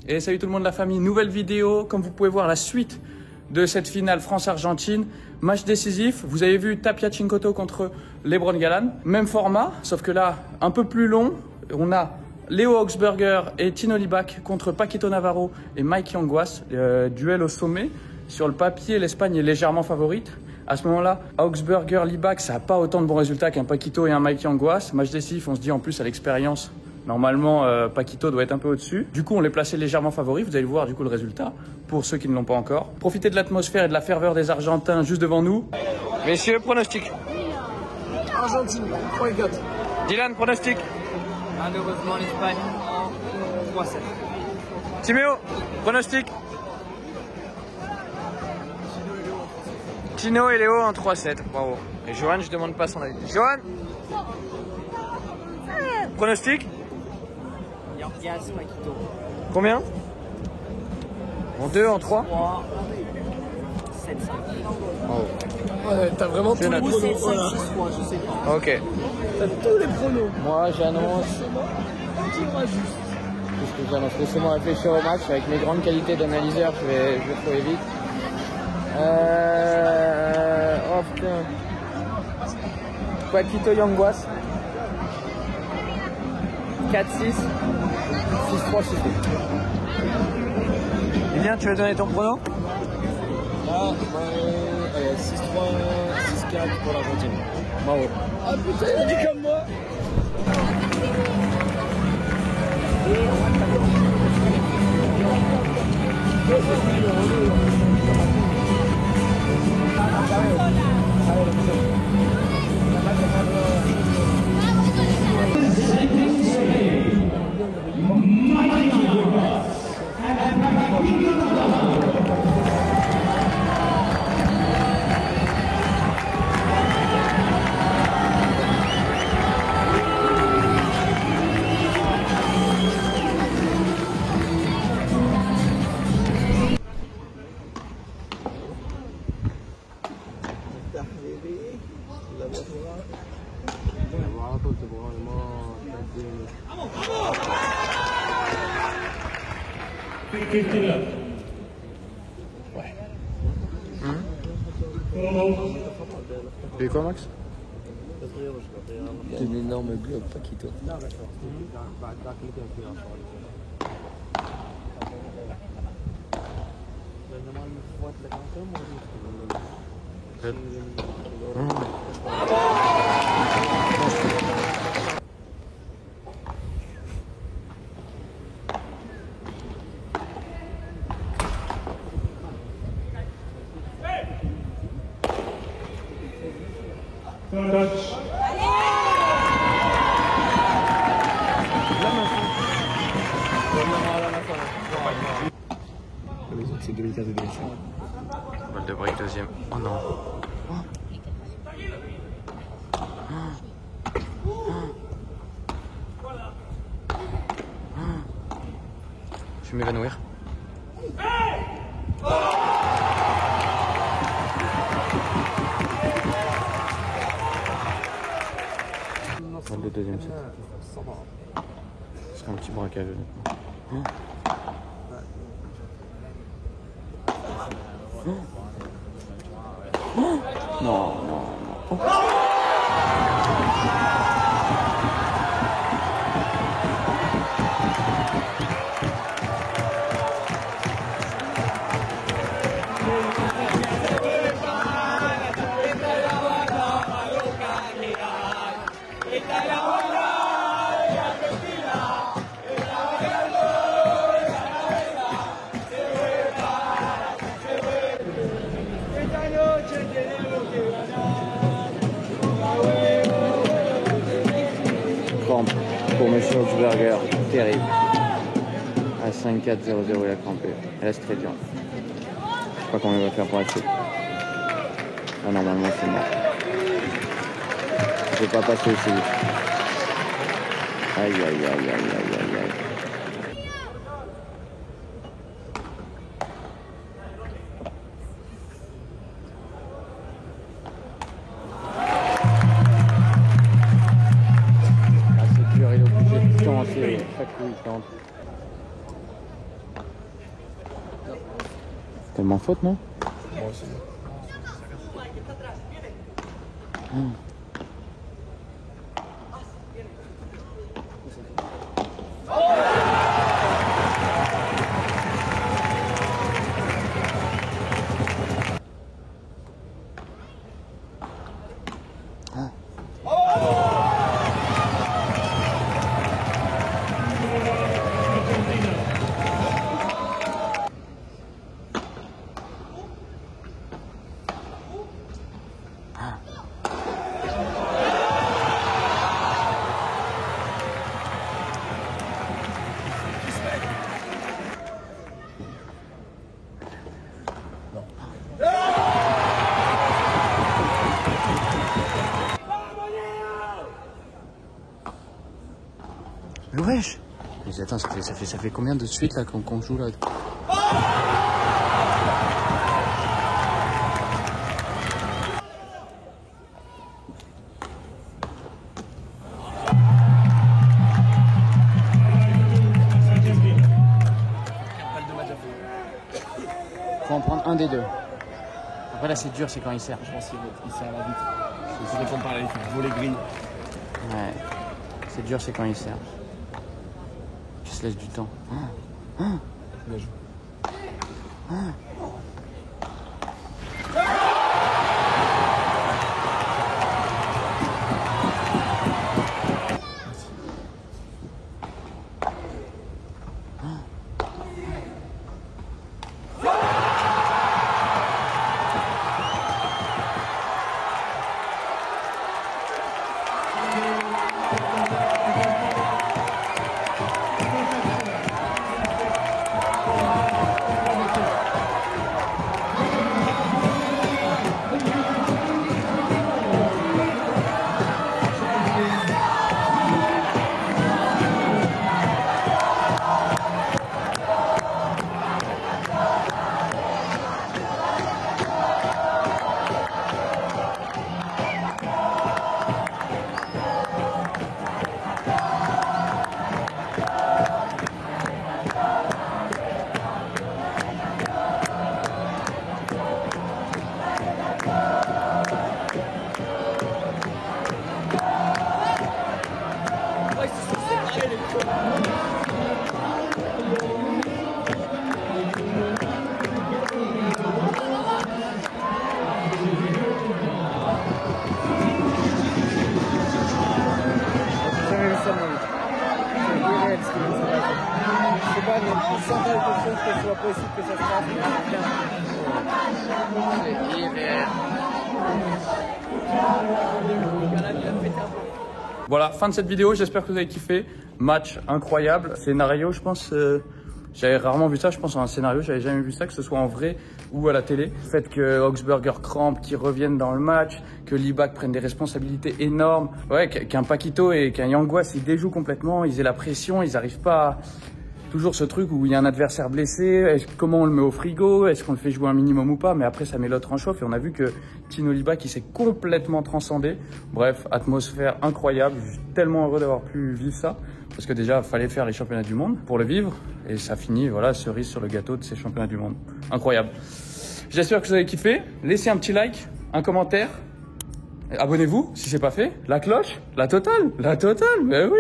Et salut tout le monde, la famille, nouvelle vidéo. Comme vous pouvez voir, la suite de cette finale France-Argentine. Match décisif, vous avez vu Tapia Chincoto contre Lebron Galan. Même format, sauf que là, un peu plus long. On a Léo Augsburger et Tino Libac contre Paquito Navarro et Mike Yanguas. Duel au sommet. Sur le papier, l'Espagne est légèrement favorite. À ce moment-là, Augsburger, Libac, ça n'a pas autant de bons résultats qu'un Paquito et un Mike Yanguas. Match décisif, on se dit en plus à l'expérience. Normalement, Paquito doit être un peu au-dessus. Du coup, on les plaçait légèrement favoris. Vous allez voir du coup le résultat pour ceux qui ne l'ont pas encore. Profitez de l'atmosphère et de la ferveur des Argentins juste devant nous. Messieurs, pronostic. Argentine, 3-4. Dylan, pronostic. Malheureusement, l'Espagne en 3-7. Timéo, pronostic. Tino et Léo en 3-7. Bravo. Et Johan, je demande pas son avis. Johan, pronostic. Yanguas, Paquito. Combien? En 2, en 3? 3, 7, 5. Ouais, t'as vraiment tous les Ou pronos. 7, 5, 6, Voilà. 3, je sais pas. Ok. T'as tous les pronos. Moi j'annonce, Dis-moi juste. puisque j'annonce, laissez-moi réfléchir au match, avec mes grandes qualités d'analyseur, je vais trouver vite. Oh putain. Paquito Yanguas. 4-6. 6-3, 6-2. Julien, tu veux donner ton prono? Là, 6-3, 6-4 pour l'Argentine. Bravo. Ah putain, il a dit comme moi. Tu quoi, Max? C'est un énorme globe, Paquito. Les autres, c'est 2015 et 2005. Balle de break, deuxième. Oh non. Je vais m'évanouir. Balle de deuxième set. Ce serait un petit braquage. Non, non, non. Crampe pour Monsieur Augsburger, terrible. À 5-4-0-0, il a crampé. Elle reste très dur. Je sais pas comment il va faire pour la suite. Ah, normalement, c'est mort. Je vais pas passer aussi vite. Aïe, aïe, aïe, aïe, aïe, aïe, aïe. Ah, c'est dur, il est obligé de tenter. Chaque coup, il tente. certainement faute, non? Moi aussi. Wesh! Mais attends, ça fait combien de suite là qu'on joue là? Faut en prendre un des deux. Après là c'est dur, c'est quand il sert. Je pense qu'il sert à la vitre. C'est vrai qu'on parlait, il faut voler green. Ouais. C'est dur, c'est quand il sert. Tu se laisses du temps. Bien joué. C'est pas le pourcentage de choses que ce soit possible que ça se passe, mais c'est irréel. Voilà, fin de cette vidéo, j'espère que vous avez kiffé. Match incroyable, scénario, je pense, j'avais rarement vu ça, je pense en un scénario, j'avais jamais vu ça, que ce soit en vrai ou à la télé. Le fait que Augsburger Cramp qui reviennent dans le match, que Libak prenne des responsabilités énormes, ouais, qu'un Paquito et qu'un Yanguas ils déjouent complètement, ils aient la pression, ils n'arrivent pas à... Toujours ce truc où il y a un adversaire blessé, comment on le met au frigo, est-ce qu'on le fait jouer un minimum ou pas, mais après ça met l'autre en chauffe et on a vu que Tino Libak il s'est complètement transcendé. Bref, atmosphère incroyable, je suis tellement heureux d'avoir pu vivre ça, parce que déjà il fallait faire les championnats du monde pour le vivre, et ça finit, voilà, cerise sur le gâteau de ces championnats du monde. Incroyable. J'espère que vous avez kiffé, laissez un petit like, un commentaire, abonnez-vous si c'est pas fait, la cloche, la totale, mais oui.